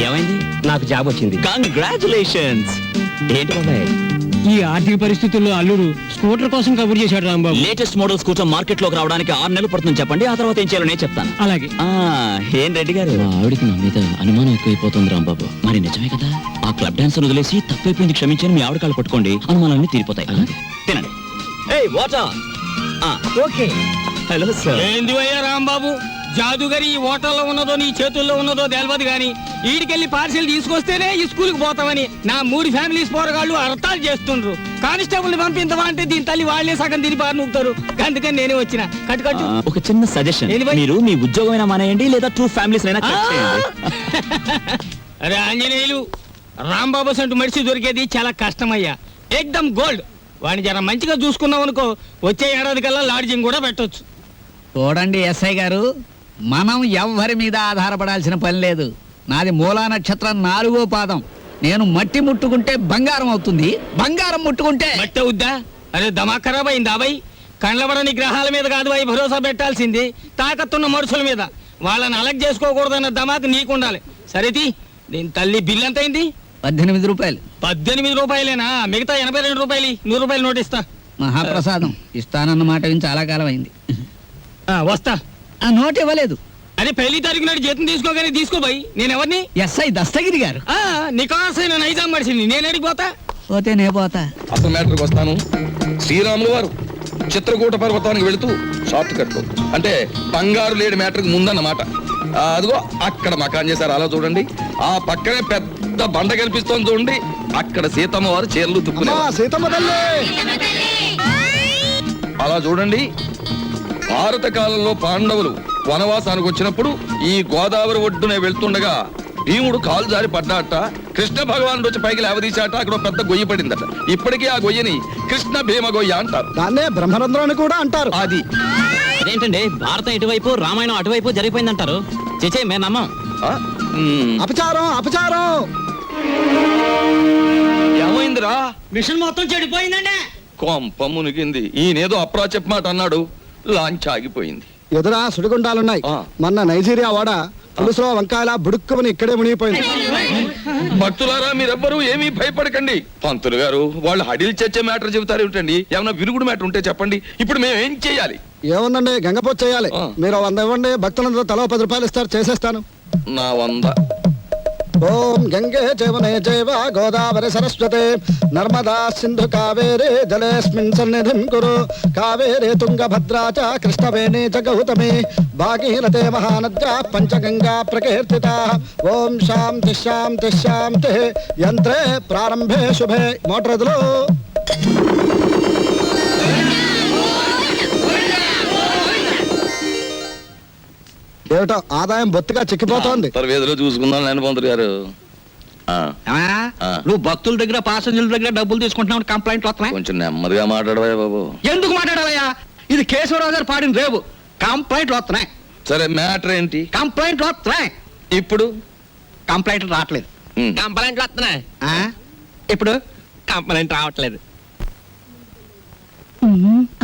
ఏమైంది? నాకు జాబ్ వచ్చింది. కంగ్రాచులేషన్స్. ఏంటి బాబాయ్, ఈ ఆర్థిక పరిస్థితుల్లో అల్లుడు స్కూటర్ కోసం కబుర్ చేశాడు Rambabu. Latest model scooter market లోకి రావడానికి 6 నెలలు పడుతుంది చెప్పండి, ఆ తర్వాత ఏం చేయాలో నేను చెప్తాను. అలాగే. ఏం రెడ్డి గారు, ఆవిడికి నా మీద అనుమానం ఎక్కువైపోతుంది రాంబాబు. మరి నిజమే కదా, ఆ క్లబ్ డాన్సర్ వదిలేసి తప్పైపోయింది క్షమించని మీ ఆవిడ కాళ్ళు పట్టుకోండి, అనుమానాలన్నీ తీరిపోతాయి. తినండి. ఏయ్ వాటర్. ఓకే. Hello sir. ఏంది అయ్యా రాంబాబు, జాదుగరి ఈ హోటల్లో ఉన్నదో నీ చేతుల్లో ఉన్నదో తెలియదు గాని ఈడికెళ్ళి పార్సిల్ తీసుకొస్తేనే ఈ స్కూల్కి పోతామని నా 3 ఫ్యామిలీస్ పోరగాళ్ళు అర్థాలు చేస్తుండ్రు. కానిస్టేబుల్ పంపించవా అంటే దీని తల్లి వాళ్లే సగం తిని బారి నూపుతారు. అందుకని నేనే వచ్చిన. కట్టు. ఒక చిన్న సజెషన్, మీరు మీ ఉద్యోగం అయినా మానేయండి, లేదా 2 ఫ్యామిలీస్ అయినా కట్ చేయండి. అరే ఆంజనేయులు, రాంబాబు సంటూ మనిషి దొరికేది చాలా కష్టమయ్యా. ఏకదమ్ గోల్డ్. వాడిని జర మంచిగా చూసుకున్నాం అనుకో, వచ్చే ఏడాది కల్లా లాడ్జింగ్ కూడా పెట్టొచ్చు. చూడండి ఎస్ఐ గారు, మనం ఎవ్వరి మీద ఆధారపడాల్సిన పని లేదు. నాది మూలా నక్షత్రం 4వ పాదం. నేను మట్టి ముట్టుకుంటే బంగారం అవుతుంది, బంగారం ముట్టుకుంటే మట్టి అవుద్దా? అరే దమా ఖరాబ్ అయింది అబ్బాయి. కండ్లబడని గ్రహాల మీద కాదు అవి భరోసా పెట్టాల్సింది, తాకత్తున్న మనుషుల మీద. వాళ్ళని అలగ్ చేసుకోకూడదన్న దమాకు నీకుండాలి. సరేది, దీని తల్లి బిల్ ఎంత అయింది? 18 రూపాయలు. 18 రూపాయలేనా? మిగతా 82 రూపాయలు. 100 రూపాయలు నోట్ ఇస్తా. మహాప్రసాదం. ఇస్తానన్న మాట విని చాలా కాలం అయింది. వస్తా. ఆ నోట్ ఇవ్వలేదు. అరే 1 తారీఖు నాడు జీతం తీసుకోగానే తీసుకోబాయి. నేను ఎవరిని? ఎస్ఐ దస్తగిరి గారు. నికాసైన నైజాం మనిషిని. నేను ఎడికి పోతా? పోతే నే పోతా. అసలు మ్యాటర్కి వస్తాను. శ్రీరాములు వారు చిత్రకూట పర్వతానికి వెళుతూ షార్ట్ కట్ అంటే బంగారు లేడి మ్యాటర్కి ముందన్నమాట. అదిగో అక్కడ మకాన్ చేశారు, అలా చూడండి. ఆ పక్కనే పెద్ద బండ కనిపిస్తోంది చూడండి, అక్కడ సీతమ్మ వారు చీరలు తుక్కునే. అలా చూడండి, భారత కాలంలో పాండవులు వనవాసానికి వచ్చినప్పుడు ఈ గోదావరి ఒడ్డునే వెళ్తుండగా భీముడు కాలు జారి పడ్డాట. కృష్ణ భగవానుడు వచ్చి పైకి లేవదీశాట. అక్కడ పెద్ద గొయ్యి పడిందట. ఇప్పటికీ ఆ గొయ్యని కృష్ణ భీమ గొయ్య అంటారు. దాన్నే బ్రహ్మరంధ్రం అని కూడా అంటారు. అది అదేంటండి, భారతం ఇటువైపు రామాయణం అటువైపు జరిగిపోయిందంటారు. చేచే మేము నమ్మం. అపచారం అపచారం. ఏమైందిరా? మిషన్ మొత్తం చెడిపోయిందండి. కొంప మునిగింది. ఈయనేదో అప్రాచెప్ మాట అన్నాడు, లాంచ్ ఆగిపోయింది. ఎదురా సుడిగుండాలున్నాయి. మొన్న నైజీరియా వాడ పులుసులో వంకాయల బుడుక్కుమని ఇక్కడే మునిగిపోయింది. భక్తులారా, మీరెవ్వరూ ఏమీ భయపడకండి. పంతులు గారు వాళ్ళు హడిల్ చచ్చే మ్యాటర్ చెబుతారు ఏమిటండి? ఏమన్నా విరుగుడు మ్యాటర్ ఉంటే చెప్పండి. ఇప్పుడు మేము ఏం చేయాలి? ఏముందండి, గంగపోతు చేయాలి. మీరు 100 ఇవ్వండి, భక్తులందరూ తలో 10 రూపాయలు ఇస్తారు, చేసేస్తాను. నా 100. ఓం గంగే చైవనే చైవ గోదావరి సరస్వతే నర్మదా సింధు కావేరే జలేస్మిన్ సన్నిధిం కురు కావేరే తుంగభద్రా చ కృష్ణవేణి చ గౌతమి భాగీరథే మహానద్యా పంచగంగా ప్రకీర్తితా. ఓం శాంతి శాంతి శాంతి. యంత్రే ప్రారంభే శుభే. మోటార్ ఎదులు. ఏమిటో ఆదాయం బొత్తిగా చిక్కిపోతోంది. వేదిలో చూసుకుందాం నేను పంతులు గారు. నువ్వు భక్తుల దగ్గర పాసెంజర్ల దగ్గర డబ్బులు తీసుకుంటున్నావు, కంప్లైంట్లు వస్తున్నాయి. కొంచెం నెమ్మదిగా మాట్లాడవా బాబు. ఎందుకు మాట్లాడాలయ్యా? ఇది కేశవరావు గారు పాడిన రేవు. కంప్లైంట్లు వస్తున్నాయి. సరే మ్యాటర్ ఏంటి? కంప్లైంట్లు వస్తున్నాయి. ఇప్పుడు కంప్లైంట్లు రావట్లేదు. కంప్లైంట్లు వస్తున్నాయి. ఇప్పుడు కంప్లైంట్ రావట్లేదు.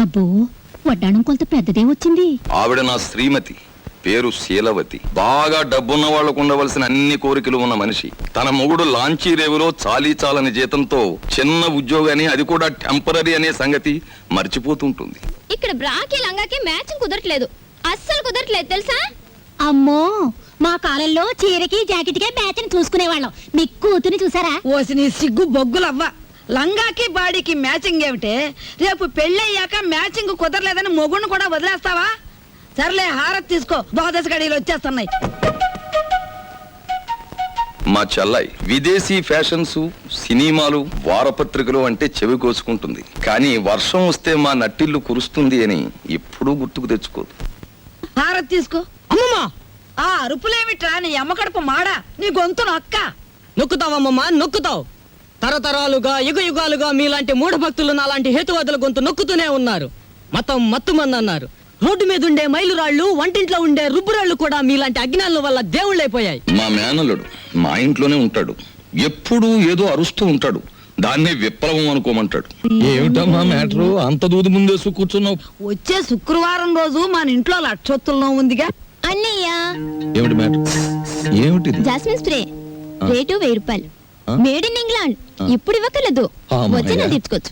అబ్బో, వడ్డాణం కొంత పెద్దదే వచ్చింది. ఆవిడ నా శ్రీమతి, పేరు శీలవతి. బాగా డబ్బున్న వాళ్లకు ఉండవలసిన అన్ని కోరికలు ఉన్న మనిషి. తన మొగుడు లాంచీ రేవులో చాలీ చాలని జీతంతో చిన్న ఉద్యోగాన్ని, అది కూడా టెంపరరీ అనే సంగతి మర్చిపోతుంటుంది. ఇక్కడ బ్రాకి లంగాకి మ్యాచింగ్ కుదరట్లేదు, అస్సలు కుదరట్లేదు తెలుసా? అమ్మో, మా కాలంలో చీరకి జాకెట్కే మ్యాచింగ్ చూసుకునేవాళ్ళం. మీ కూతుని చూసారా? ఓసి నీ సిగ్గు బొగ్గులవ్వ. లంగాకి బాడీకి మ్యాచింగ్ ఏమిటే? రేపు పెళ్ళయ్యాక మ్యాచింగ్ కుదరలేదని మొగుడిని కూడా వదిలేస్తావా? సర్లే, హారతి తీసుకో, ద్వాదశ గడియలు వచ్చేస్తున్నాయి. మా చెల్లాయి విదేశీ ఫ్యాషన్స్, సినిమాలు, వారపత్రికలు అంటే చెవి కోసుకుంటుంది. కానీ వర్షం వస్తే మా నట్టిల్లు కురుస్తుంది అని ఎప్పుడూ గుర్తుకు తెచ్చుకోదు. హారతి తీసుకో. అమ్మమ్మా, ఆ అరుపులేమిట్రా? నీ అమ్మ కడుపు మాడా, నీ గొంతు నొక్క. నొక్కుతావమ్మమ్మా, నొక్కుతావు. తరతరాలుగా యుగాలుగా మీలాంటి మూఢ భక్తులు నాలాంటి హేతువాదుల గొంతు నొక్కుతూనే ఉన్నారు. మతం మత్తుమంది అన్నారు. రోడ్డు మీద ఉండే మైలురాళ్లు, వంటింట్లో ఉండే రుబ్బురాళ్లు కూడా మీలాంటి అజ్ఞానుల వల్ల దేవుళ్ళైపోయాయి. మా మేనల్లుడు మా ఇంట్లోనే ఉంటాడు, ఎప్పుడూ ఏదో అరుస్తూ ఉంటాడు. దాన్నే విప్లవం అనుకోమంటాడు. ఏమిటమ్మా మ్యాటరు? అంత దూది ముందేసు కూర్చున్నావు. వచ్చే శుక్రవారం రోజు మన ఇంట్లో లక్షొత్తుల్లో ఉందిగా. అన్నయ్య, ఏమిటి మ్యాటర్? ఏమిటి? Jasmine spray. రేటు 1000 రూపాయలు. ఆ? Made in England. ఇప్పుడు ఇవ్వకలేదు, అమ్మయ్య. వచ్చిన తీర్చుకోవచ్చు.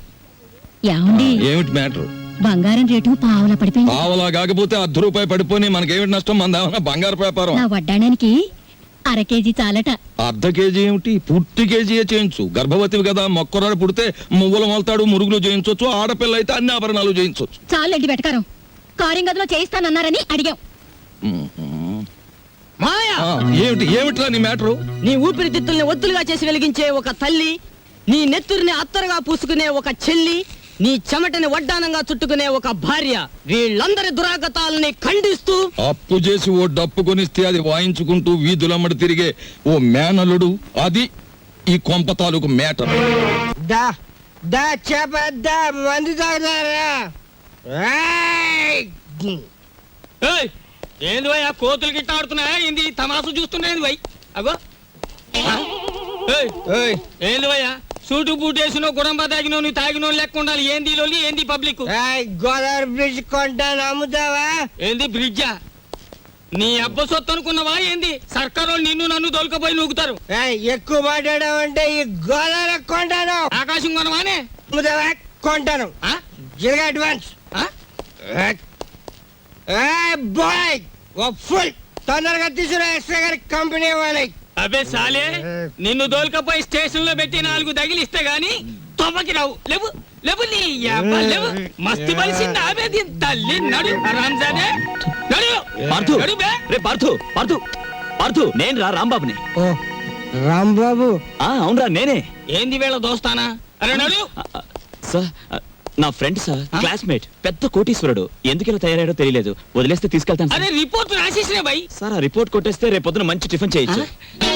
ఏమండి, ఏమిటి మ్యాటర్? బంగారం రేటు పావులా పడిపోయింది. పావలా కాకపోతే ₹10 పడిపోయి మనకేమిటి నష్టం? మన బంగారు వ్యాపారం. నా వడ్డాణానికి 1/2 కేజీ చాలట. అర్ధ కేజీ ఏమిటి? పూర్తి కేజీయే చేయించు. గర్భవతివి కదా, మొక్కరాడు పుడితే మువ్వలు మొలతాడు, మురుగులు చేయించవచ్చు. ఆడపిల్ల అయితే అన్ని ఆభరణాలు చేయించవచ్చు. చాలండి వెటకారం. కారింగదిలో చేయిస్తానన్నారని అడిగాం. మాయా, ఏమిట్రా నీ మ్యాటరు? నీ ఊపిరితిత్తుల్ని ఒత్తులుగా చేసి వెలిగించే ఒక తల్లి, నీ నెత్తురిని అత్తరుగా పూసుకునే ఒక చెల్లి, నీ చెమటని వడ్డానంగా చుట్టుకునే ఒక భార్య, వీళ్ళందరి దురాగతాలని ఖండిస్తూ అప్పు చేసి ఓ డప్పు కొనిస్తే అది వాయించుకుంటూ వీధులమ్మడి తిరిగే ఓ మేనలుడు, అది ఈ కొంప తాలూకు మేటర్. మందు తాగుతారా? ఏంది భయ్, ఆ కోతులు గిట్ట ఆడుతున్నాయా? ఏంది తమాసు చూస్తున్నాయి భయ్? అగో ఆ? ఏయ్, ఏంది భయ్యా, సూటు బూట్ వేసిన గుడంబ తాగినో నువ్వు తాగినో లెక్క ఉండాలి. ఏంది లోలి, ఏంది పబ్లిక్? గోదావరి బ్రిడ్జ్ కొంటాను, అమ్ముతావా? ఏంది బ్రిడ్జా? నీ అబ్బ సొత్తు అనుకున్నావా ఏంది? సర్కారు నిన్ను నన్ను దొలకపోయి నూకుతారు. ఎక్కువ మాట్లాడావంటే ఈ గోదావరి కొంటాను. ఆకాశం కొనవానే? అమ్ముతావా? కొంటాను. ఆ? జిల్గా అడ్వాన్స్. ఆ? బాయ్ ఫుల్ తొందరగా తీసుకురా ఎక్స్ట్రా గారి కంపెనీ వాళ్ళకి. అబే సాలే, నిన్ను దోల్కపోయి స్టేషన్ లో పెట్టి 4 తగిలిస్తే గాని తొమ్మకి రావు. లేవు లేవు, నీ యబ్బ లేవు. మస్తు బలిసింది ఆమె దీని తల్లి. నడు రంజానే, నడు పార్థు, నడు బే. రే పార్థు, నేను రా రాంబాబుని. రాంబాబు అవునరా నేనే. ఏంది వేళ దోస్తానా? అరే నడు. సార్, నా ఫ్రెండ్ సార్, క్లాస్మేట్, పెద్ద కోటీశ్వరుడు. ఎందుకు ఇలా తయారయ్యాడో తెలియలేదు. వదిలేస్తే తీసుకెళ్తాను అరే సార్. రిపోర్ట్ రాసేసిన భయ్. సార్, ఆ రిపోర్ట్ కొట్టేస్తే రేపు పొద్దున మంచి టిఫిన్ చేయొచ్చు.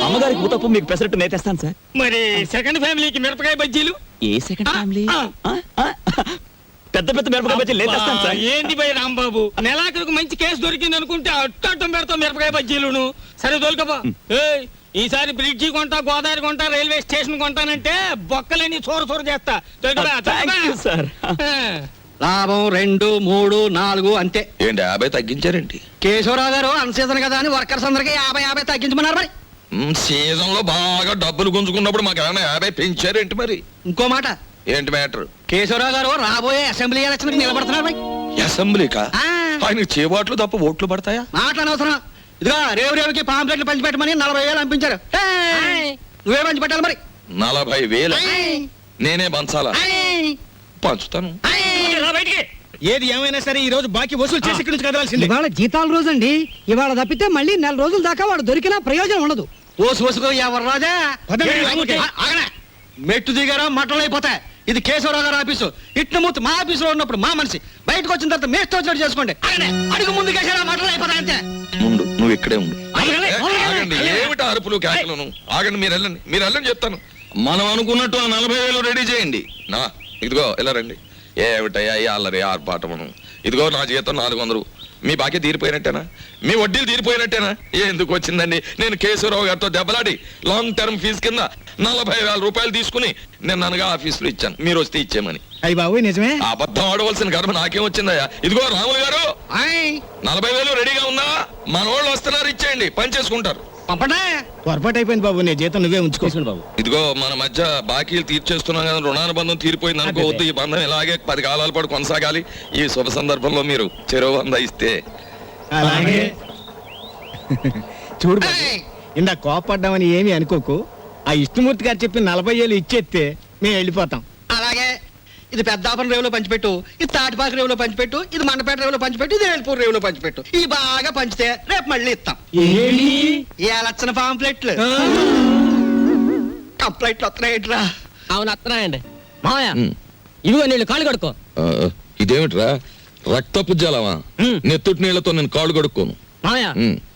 అమ్మగారికి ఊతప్పు, మీకు పెసరట్టు నేతేస్తాను సార్. మరి సెకండ్ ఫ్యామిలీకి మిరపకాయ బజ్జీలు. ఏ సెకండ్ ఫ్యామిలీ? ఆ. పెద్ద మిరపకాయ బజ్జీలు నేతేస్తాను సార్. ఏంది భయ్ రాంబాబు, నెలాఖరుకు మంచి కేసు దొరికింది అనుకుంటే అట్టం పెడతాం మిరపకాయ బజ్జీలును. సరే దొరకబా. ఏయ్, ఈసారి బ్రిడ్జి కొంటా, గోదావరి కొంటా, రైల్వే స్టేషన్ కొంటానంటే బొక్కలేని చోర చేస్తా. Thank you, sir. లాభం 2, 3, 4 అంతే. ఏంటి 50 తగ్గించారేంటి? కేశవరావు గారు అన్సీజన్ కదా అని వర్కర్స్ అందరికి 50 తగ్గించమన్నారు. మరి సీజన్ లో బాగా డబ్బులు గుంజుకున్నప్పుడు మాకు ఏమైనా 50 పెంచారేంటి మరి? ఇంకో మాట, ఏంటి మ్యాటర్? కేశవరావు గారు రాబోయే అసెంబ్లీ ఎలక్షన్ నిలబడుతున్నారు. మరి అసెంబ్లీకా? ఆ. ఆయనకి చేబాట్లు తప్ప ఓట్లు పడతాయా? మాట్లాడనవసరం. ఇదిగో రేవుకి పాంప్లెట్లు పంచిపెట్టమని 40,000 పంపించారు. నువ్వే పంచిపెట్టాలి మరి. 40,000 నేనే పంచాలా? పంచుతాను. ఏది ఏమైనా సరే ఈ రోజు బాకీ వసూలు చేసి ఇక్కడి నుంచి కదలాల్సింది. ఇవాళ జీతాల రోజు అండి. ఇవాళ తప్పితే మళ్ళీ 4 రోజుల దాకా వాడు దొరికినా ప్రయోజనం ఉండదు. ఓసుకో ఎవరు రాజా. ఆగనే. మెట్టు దిగారా మట్టలు అయిపోతాయి. ఇది కేశవరావు గారు ఆఫీసు. ఇట్నమూర్తి మా ఆఫీసులో ఉన్నప్పుడు మా మనిషి, బయటకు వచ్చిన తర్వాత మేస్తో వచ్చినట్టు చేసుకోండి. ఆగనే. అడుగు ముందు కేసారా మట్టలు అయిపోతాయి అంతే. ముందు నువ్వు ఇక్కడే ఉండు. ఆగనే. ఆగండి, ఏమిటి అరుపులు కేకలను? ఆగండి, మీరు వెళ్ళండి చెప్తాను. మనం అనుకున్నట్టు ఆ 40,000 రెడీ చేయండి. ఇదిగో ఇలా రండి. ఏమిటయ్యా ఈ అల్లరి ఆర్పాటమును? ఇదిగో నా జీతం 400. మీ బాకీ తీరిపోయినట్టేనా? మీ వడ్డీలు తీరిపోయినట్టేనా? ఎందుకు వచ్చిందండి? నేను కేశవరావు గారితో దెబ్బలాడి లాంగ్ టర్మ్ ఫీజు కింద 40,000 రూపాయలు తీసుకుని నేను అనగా ఆఫీసులో ఇచ్చాను, మీరు వస్తే ఇచ్చేమని. అయ్యి బాబు నిజమే. అబద్ధం ఆడవలసిన గర్భ నాకేం వచ్చిందయ్యా? ఇదిగో రాములు గారు, 40,000 రెడీగా ఉందా? మన వాళ్ళు వస్తున్నారు, ఇచ్చేయండి, పని చేసుకుంటారు. పంపండి. పొరపాటు అయిపోయింది బాబు, నీ జీతం నువ్వే ఉంచుకోవచ్చు బాబు. ఇదిగో మన మధ్య బాకీలు తీర్చేస్తున్నాం కదా, రుణానుబంధం తీరిపోయింది అనుకోవద్దు. ఈ బంధం ఇలాగే 10 కాలాల పాటు కొనసాగాలి. ఈ శుభ సందర్భంలో మీరు చెరువు 100 ఇస్తే. అలాగే. చూడు బాబు, ఇందా కోపడ్డామని ఏమీ అనుకోకు. ఆ ఇష్టమూర్తి గారు చెప్పి 40,000 ఇచ్చేస్తే మేము వెళ్ళిపోతాం. అలాగే. ఇది పెద్దాపురం రేవులో పంచిపెట్టు, ఇది తాటిపాక రేవులో పంచిపెట్టు, ఇది మండపేట రేవులో పంచిపెట్టు, ఇది ఏడుపూర్ రేవులో పంచిపెట్టు. ఇది బాగా పంచితే రేపు మళ్ళీ ఇస్తాం. ఏ లక్షణ పాంప్లెట్లు కంప్లైంట్లు వస్తున్నాయిట్రా. అవును వస్తున్నాయండి. మామయ్య ఇదిగో నీళ్ళు కాళ్ళు కడుక్కో. ఇదేమిట్రా, రక్తపు జలమా? నెత్తుటి నీళ్లతో నేను కాళ్ళు కడుక్కోను. మామయ్య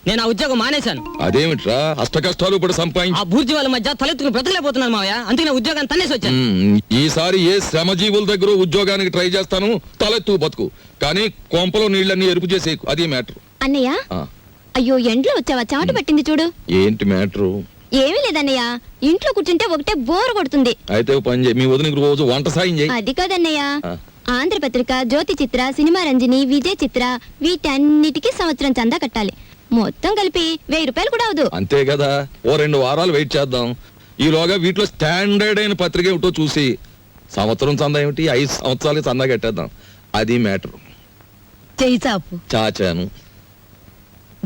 నేను ఆ ఉద్యోగం మానేశాను. అదేమిట్రా, అష్ట కష్టాలు ఇప్పుడు ఆ సంపాదించి బూర్జీ వాళ్ళ మధ్య తలెత్తుకుని బ్రతకలేకపోతున్నాను మామయ్య. అందుకే ఉద్యోగాన్ని తన్నేసి వచ్చాను. ఈసారి ఏ శ్రమజీవుల దగ్గర ఉద్యోగానికి ట్రై చేస్తాను, తలెత్తు బతుకు. కానీ కొంపలో నీళ్ళన్నీ ఎరుపు చేసేకు, అది మ్యాటర్. అన్నయ్య, అయ్యో ఎండ్లో వచ్చావా? చెమట పట్టింది చూడు. ఏంటి మ్యాటరు? ఏమీ లేదన్నయ్య, ఇంట్లో కూర్చుంటే ఒకటే బోర్ కొడుతుంది. అయితే ఓ పని చేయి, మీ వదినకి రోజు వంట సాయం చేయి. అది కాదన్నయ్య, ఆంధ్రపత్రిక, జ్యోతి చిత్ర, సినిమా రంజని, విజయ్ చిత్ర, వీటన్నిటికీ సంవత్సరం చందా కట్టాలి. మొత్తం కలిపి 1000 రూపాయలు కూడా అవదు. అంతే కదా, ఓ 2 వారాలు వెయిట్ చేద్దాం. ఈలోగా వీటిలో స్టాండర్డ్ అయిన పత్రిక ఏమిటో చూసి సంవత్సరం చందా ఏమిటి 5 సంవత్సరాలకి చందా కట్టేద్దాం. అది మ్యాటర్. చెయ్యి చాపు. చాచాను,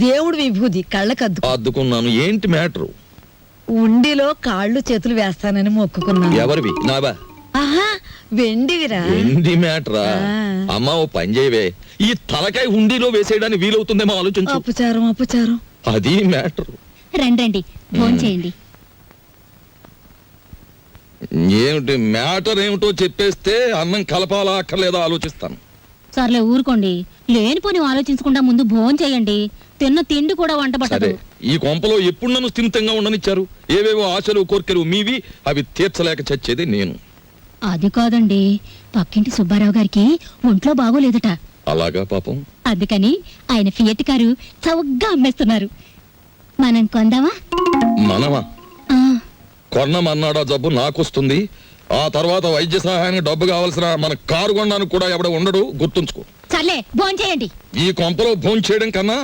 దేవుడు విభూది కళ్ళకద్దు. అద్దుకున్నాను. ఏంటి మ్యాటర్? ఉండిలో కాళ్ళు చేతులు వేస్తానని మొక్కుకున్నాను. ఎవరివి? నావా? ఆహా, వెండివిరా. ఏంటి మ్యాటరా? ఆ. అమ్మా ఓ పని చేయవే, ఈ తలకాయ హుండీలో వేసేయడానికి వీలవుతుందేమో ఆలోచించు. అపచారం అపచారం. అది మ్యాటర్. రండి ఫోన్ చేయండి. ఏమిటి మ్యాటర్ ఏమిటో చెప్పేస్తే అన్నం కలపాలా అక్కర్లేదా ఆలోచిస్తాను. సర్లే ఊరుకోండి, లేనిపోని ఆలోచించకుండా ముందు భోజనం చేయండి. తిన్న తిండి కూడా వంట సరే, పట్టదు. ఈ కొంపలో ఎప్పుడు నన్ను స్థిమితంగా ఉండనిచ్చారు? ఏవేవో ఆశలు కోర్కెలు మీవి, అవి తీర్చలేక చచ్చేది నేను. అది కాదండి, పక్కింటి సుబ్బారావు గారికి ఒంట్లో బాగోలేదట. అలాగా పాపం. అందుకని ఆయన ఫియట్ కారు చౌకగా అమ్మేస్తున్నారు. మనం కొందామా? మనమా? ఆ, కొన్నమన్నాడా జబ్బు నాకొస్తుంది. ఆ తర్వాత వైద్య సహాయానికి డబ్బు కావాల్సిన మన కారు కొనడానికి కూడా ఎవడ ఉండడు, గుర్తుంచుకో. సర్లే భోజనం చేయండి. ఈ కొంపలో భోంచేయడం చేయడం కన్నా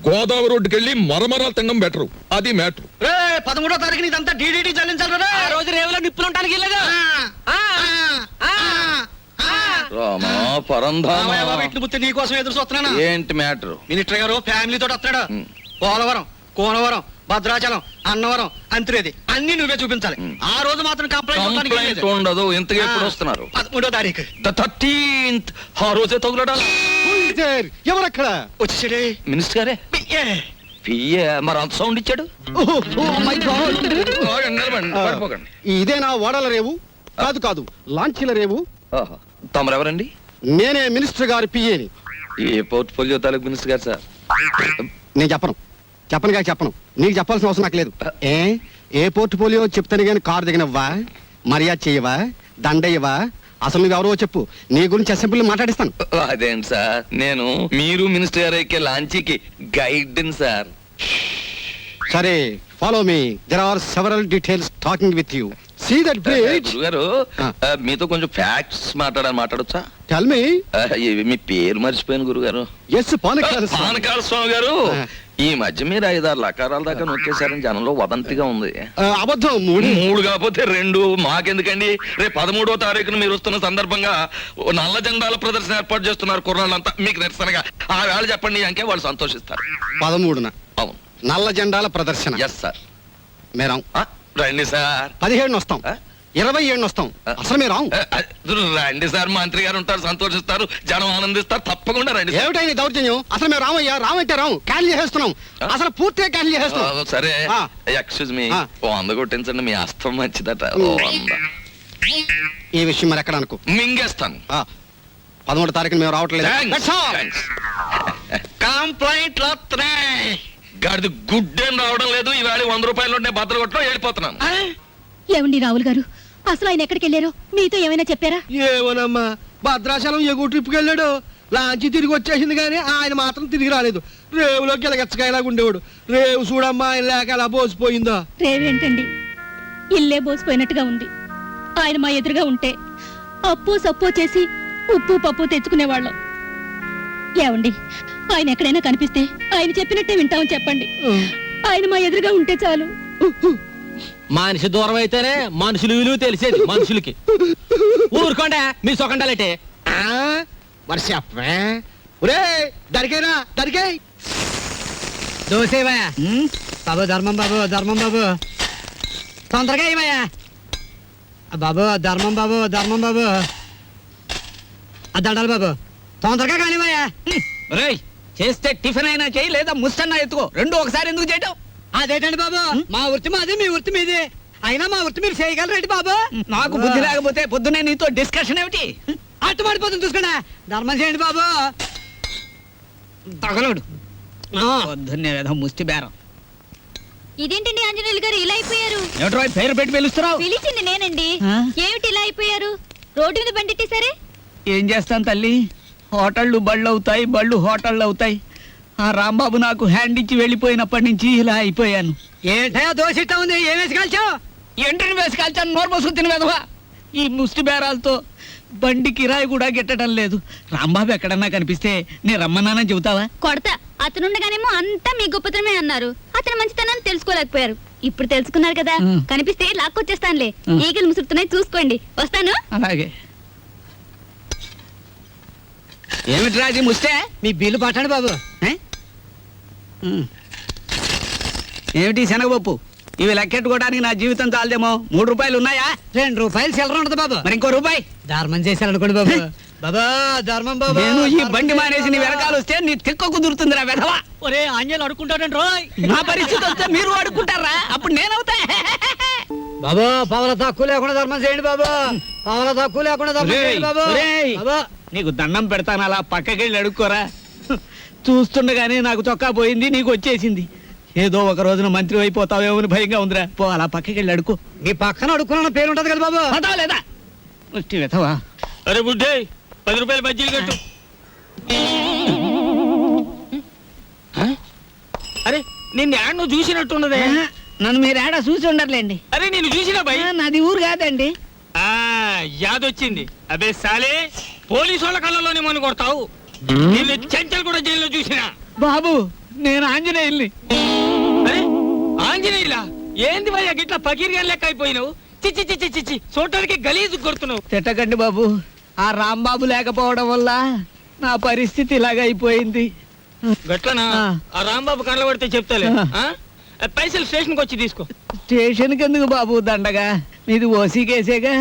గోదావరి రోడ్డుకెళ్ళి మరమరాలు తినడం బెటరు. అది మ్యాటర్. రే 13వ తారీఖున ఇదంతా డీడీటీ చెల్లించాలి. ఆ రోజు రేవులో నిప్పులు ఉంటానికి వెళ్ళదు. రామా పరంధామా. నీ కోసం ఎదురు చూస్తున్నాను. ఏంటి మ్యాటర్? మినిస్టర్ గారు ఫ్యామిలీతో వస్తున్నాడు. పోలవరం, కోనవరం, భద్రాచలం, అన్నవరం, అంత్రేది అన్ని నువ్వే చూపించాలి. ఆ రోజు మాత్రం కంప్లైంట్ ఉండదు. ఇంతగా ఎప్పుడు వస్తున్నారు? 13వ తారీఖు. 13th. ఆ రోజే తగులడా? ఎవరక్కడ? వచ్చేసాడే మినిస్టర్ గారే. పియ్యే మరి అంత సౌండ్ ఇచ్చాడు. ఆగండి, నిలబడండి, పడిపోకండి. ఇదేనా ఓడల రేవు? కాదు కాదు, లాంచీల రేవు. ఆహా. తమరెవరండి? నేనే మినిస్టర్ గారి పిఏని. ఏ పోర్ట్ఫోలియో తాలూకు మినిస్టర్ గారు సార్? నేను చెప్పను చెప్పను. నీకు చెప్పాల్సిన అవసరం నాకు లేదు. ఏ పోర్ట్ఫోలియో చెప్తాను కానీ కారు దిగనవ్వా, మర్యాద చేయవా, దండయ్యవా? అసలు నువ్వెవరో చెప్పు, నీ గురించి అసెంబ్లీ మాట్లాడిస్తాను. అదేంటి సార్, నేను మీరు మినిస్టర్ గారు ఎక్కే లాంచీకి గైడ్ సార్. సరే, follow me. There are several details talking with you. See that bridge. గురుగారు, మీతో కొంచెం ఫ్యాక్ట్స్ మాట్లాడొచ్చా? Tell me. మీ పేరు మర్చిపోయాను గురుగారు. ఎస్, పానకాల స్వామి గారు. ఈ మధ్య మీరు 5-6 లకారాల దాకా Ah. నొక్కేశారని జనంలో వదంతిగా ఉంది. అబద్ధం. 3 కాకపోతే 2. మాకెందుకండి? రేపు 13వ తారీఖున మీరు వస్తున్న సందర్భంగా ఓ నల్ల జెండాల ప్రదర్శన ఏర్పాటు చేస్తున్నారు కుర్రాళ్ళంతా. మీకు నిరసనగా ఆ వేళ చెప్పండి అంకే వాళ్ళు సంతోషిస్తారు. 13న అవును, నల్ల జెండాల ప్రదర్శన. Yes sir. మేరాం. రండి సార్. 17 వస్తాం, 27 వస్తాం. అసలు మీరు రండి సార్, మంత్రి గారు ఉంటారు, సంతోషిస్తారు, జనం ఆనందిస్తారు. తప్పకుండా రండి సార్. ఏమిటైంది దౌర్జన్యం? అసలు మేము రామయ్యా, రామంటే రాము, క్యాన్సిల్ చేసేస్తున్నాం. అసలు పూర్తిగా క్యాన్సిల్ చేసేస్తున్నాం. సరే, ఆ. ఎక్స్క్యూజ్ మీ, ఆ. ఓ 100 కొట్టించండి, మీ అస్తం మంచిదట. ఓ 100 ఈ విషయం మరి ఎక్కడ అనుకో. మింగేస్తాను. 13వ తారీఖున మేము రావట్లేదు. Thanks. Thanks. కంప్లైంట్లు వస్తున్నాయి. గాడిది గుడ్డేం రావడం లేదు. ఈవేళ 100 రూపాయలు నేను బద్దలు కొట్టడం వెళ్ళిపోతున్నాను. ఏమండి రావుల్ గారు, అసలు ఆయన ఎక్కడికి వెళ్ళారో మీతో ఏమైనా చెప్పారా? ఏమోనమ్మా, భద్రాచలం ఎగువ ట్రిప్కి వెళ్ళాడు. లాంచి తిరిగి వచ్చేసింది కానీ ఆయన మాత్రం తిరిగి రాలేదు. రేవులోకి ఎలగచ్చకాయలాగా ఉండేవాడు. రేవు చూడమ్మా, ఆయన లేక ఎలా పోసిపోయిందో. రేవేంటండి, ఇల్లే బోసిపోయినట్టుగా ఉంది. ఆయన మా ఎదురుగా ఉంటే అప్పు సప్పు చేసి ఉప్పు పప్పు తెచ్చుకునేవాళ్ళం. ఏమండి, ఆయన ఎక్కడైనా కనిపిస్తే ఆయన చెప్పినట్టే వింటామని చెప్పండి. ఆయన మా ఎదురుగా ఉంటే చాలు. మనిషి దూరం అయితేనే మనుషులు విలువ తెలిసేది మనుషులకి. ఊరుకోండి మీ సొకండాలంటే. మరి చెప్పే ఒరే, దరికేనా దరికే దోసేవయ్యా బాబు, ధర్మం బాబు, ధర్మం బాబు, తొందరగా ఏమయ్యా బాబు, ధర్మం బాబు, ధర్మం బాబు, దండాలి బాబు, తొందరగా కానివయ్యా. రేయ్, చేస్తే టిఫిన్ అయినా చేయి, లేదా ముస్తన్నా ఎత్తుకో. 2 ఒకసారి ఎందుకు చేయటం? అదేటండి బాబు, మా వృత్తి మాది, మీ వృత్తి మీది. అయినా మా వృత్తి మీరు చేయగలరేంటి బాబు? నాకు బుద్ధి లేకపోతే పొద్దునే నీతో డిస్కషన్ ఏమిటి? అట్టు పడిపోతుంది, చూసుకోండి. ధర్మం చేయండి బాబు. తగలడు పొద్దున్నే ఏదో ముష్టి బేరం. ఇదేంటండి ఆంజనేయులు గారు ఇలా అయిపోయారు? ఏమిట్రా పేరు పెట్టి పిలుస్తున్నావు? పిలిచింది నేనండి. ఏమిటి ఇలా అయిపోయారు? రోడ్డు మీద బండిట్టేసరే. ఏం చేస్తాను తల్లి, హోటళ్ళు బళ్ళు అవుతాయి, బళ్ళు హోటళ్ళు అవుతాయి. ఆ రాంబాబు నాకు హ్యాండ్ ఇచ్చి వెళ్ళిపోయినప్పటి నుంచి ఇలా అయిపోయాను. ఏంటయా దోశ ఇట్టా ఉంది, ఏం వేసి కాల్చావు? ఎంట్రీని వేసి కాల్చాను, నోరు పోసుకుని తినవేదవా. ఈ ముష్టి బేరాలతో బండి కిరాయి కూడా గిట్టడం లేదు. రాంబాబు ఎక్కడన్నా కనిపిస్తే నేను రమ్మన్నానని చెబుతావా? కొడతా. అతనుండగానేమో అంతా మీ గొప్పతనమే అన్నారు. అతని మంచితనాన్ని తెలుసుకోలేకపోయారు. ఇప్పుడు తెలుసుకున్నారు కదా, కనిపిస్తే లాక్కొచ్చేస్తానులే. ఈగలు ముసురుతున్నాయి, చూసుకోండి. వస్తాను. అలాగే. ఏమిటి రాజీ ముస్తే? మీ బిల్లు పట్టండి బాబు. ఏమిటి శనగపప్పు? ఇవి లెక్కెట్టుకోవడానికి నా జీవితం చాలదేమో. 3 రూపాయలు ఉన్నాయా? 2 రూపాయలు చిల్లర ఉండదు బాబు. మరి ఇంకో రూపాయి ధర్మం చేశారనుకోండి బాబు. బాబా ధర్మం బాబు. నేను ఈ బండి మానేసి నీ వెనకాల వస్తే నీ తిక్క కుదురుతుందిరా వెధవా. ఒరే ఆంజలు అడుకుంటాడండి రోయ్. నా పరిస్థితి వస్తే మీరు అడుక్కుంటారా? అప్పుడు నేనవుతా. బాబా పవల తక్కువ లేకుండా ధర్మం చేయండి బాబా. పవల తక్కువ లేకుండా ధర్మం చేయండి బాబా. ఒరేయ్, బాబా నీకు దండం పెడతాను, అలా పక్కకెళ్ళి అడుక్కోరా. చూస్తుండగానే నాకు చొక్కా పోయింది, నీకు వచ్చేసింది. ఏదో ఒక రోజున మంత్రి అయిపోతావేమో అని భయంగా ఉందిరా. పో, అలా పక్కకెళ్ళి అడుక్కో. మీ పక్కన అడుక్కున్న పేరు ఉంటది కదా బాబు. పదావు లేదా? ముష్టి వెధవా. అరే బుడ్డే 10 రూపాయలు బజ్జీలు కట్టు. అరే నిన్ను యాడ్ నువ్వు చూసినట్టున్నదే. నన్ను మీరు ఏడా చూసి ఉండర్లేండి. అరే నేను చూసినా భయ్. నాది ఊరు కాదండి. యాదొచ్చింది. అబే సాలే, పోలీసు వాళ్ళ కళ్ళలోనే మను కొడతావు. నిన్ను చెంచల్ కూడా జైల్లో చూసినా. బాబు నేను ఆంజనేయుల్ని. అరే ఆంజనేయులా? ఏంది భయ్యా గిట్లా పకీర్గా లెక్క అయిపోయినావు? చిచ్చి చిచ్చి చిచ్చి చూడటానికి గలీజు కొడుతున్నావు. తిట్టకండి బాబు. ఆ రాంబాబు లేకపోవడం వల్ల నా పరిస్థితి ఇలాగ అయిపోయింది. గట్లనా? ఆ రాంబాబు కళ్ళ పడితే చెప్తాలే. పైసలు స్టేషన్కి వచ్చి తీసుకో. స్టేషన్కి ఎందుకు బాబు దండగా? మీది ఓసీ కేసేగా.